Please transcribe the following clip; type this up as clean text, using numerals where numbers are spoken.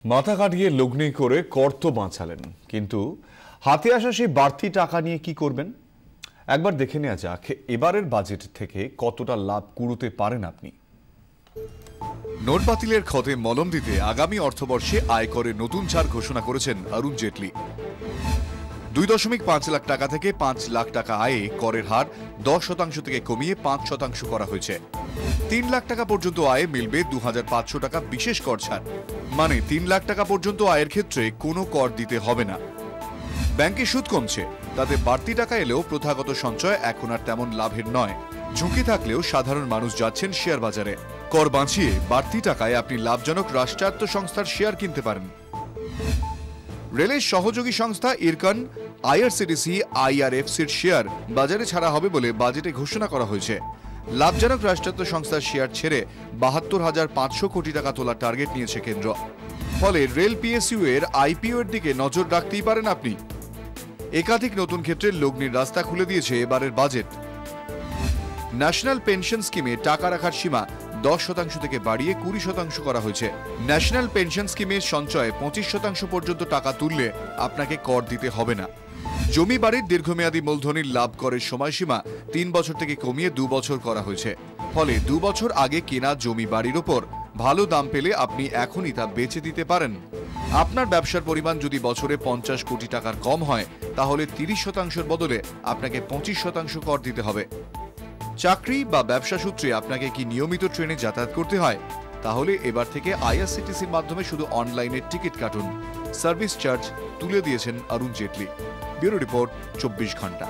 মাথা কাটিয়ে লগ্নি করে কর তো বাঁচালেন, কিন্তু হাতে আসা সেই বাড়তি টাকা নিয়ে কি করবেন? একবার দেখে নেওয়া যাক এবারের বাজেট থেকে কতটা লাভ কুড়োতে পারেন আপনি। নোট বাতিলের ক্ষতে মলম দিতে আগামী অর্থবর্ষে আয়করের নতুন ছাড় ঘোষণা করেছেন অরুণ জেটলি। 2.5 লাখ টাকা থেকে 5 লাখ টাকা আয়ে করের হার 10% থেকে কমিয়ে 5% করা হয়েছে। 3 লাখ টাকা পর্যন্ত আয়ে মিলবে 2500 টাকা বিশেষ কর ছাড়, মানে 3 লাখ টাকা পর্যন্ত আয়ের ক্ষেত্রে কোনো কর দিতে হবে না। ব্যাংকে সুদ কমছে, তাতে বাড়তি টাকা এলেও প্রথাগত সঞ্চয় এখন আর তেমন লাভের নয়। ঝুঁকি থাকলেও সাধারণ মানুষ যাচ্ছেন শেয়ার বাজারে। কর বাঁচিয়ে বাড়তি টাকায় আপনি লাভজনক রাষ্ট্রায়ত্ত সংস্থার শেয়ার কিনতে পারেন। রেলের সহযোগী সংস্থা ইরকন, আইআরসিটিসি, আইআরএফসির শেয়ার বাজারে ছাড়া হবে বলে বাজেটে ঘোষণা করা হয়েছে। লাভজনক রাষ্ট্রায়ত্ত সংস্থার শেয়ার ছেড়ে ৭২,৫০০ কোটি টাকা তোলার টার্গেট নিয়েছে কেন্দ্র। ফলে রেল পিএসইউ এর আইপিও এর দিকে নজর রাখতেই পারেন আপনি। একাধিক নতুন ক্ষেত্রে লগ্নির রাস্তা খুলে দিয়েছে এবারের বাজেট। ন্যাশনাল পেনশন স্কিমে টাকা রাখার সীমা 10% থেকে বাড়িয়ে 20% করা হয়েছে। ন্যাশনাল পেনশন স্কিমের সঞ্চয়ে 25% পর্যন্ত টাকা তুললে আপনাকে কর দিতে হবে না। জমি বাড়ির দীর্ঘমেয়াদী মূলধনির লাভ করের সময়সীমা 3 বছর থেকে কমিয়ে 2 বছর করা হয়েছে। ফলে 2 বছর আগে কেনা জমি বাড়ির ওপর ভালো দাম পেলে আপনি এখনই তা বেচে দিতে পারেন। আপনার ব্যবসার পরিমাণ যদি বছরে 50 কোটি টাকার কম হয়, তাহলে 30%-এর বদলে আপনাকে 25% কর দিতে হবে। চাকরি বা ব্যবসা সূত্রে আপনাকে কি নিয়মিত ট্রেনে যাতায়াত করতে হয়? তাহলে এবার থেকে আইআরসিটিসির মাধ্যমে শুধু অনলাইনে টিকিট কাটুন। সার্ভিস চার্জ তুলে দিয়েছেন অরুণ জেটলি। ব্যুরো রিপোর্ট, 24 ঘন্টা।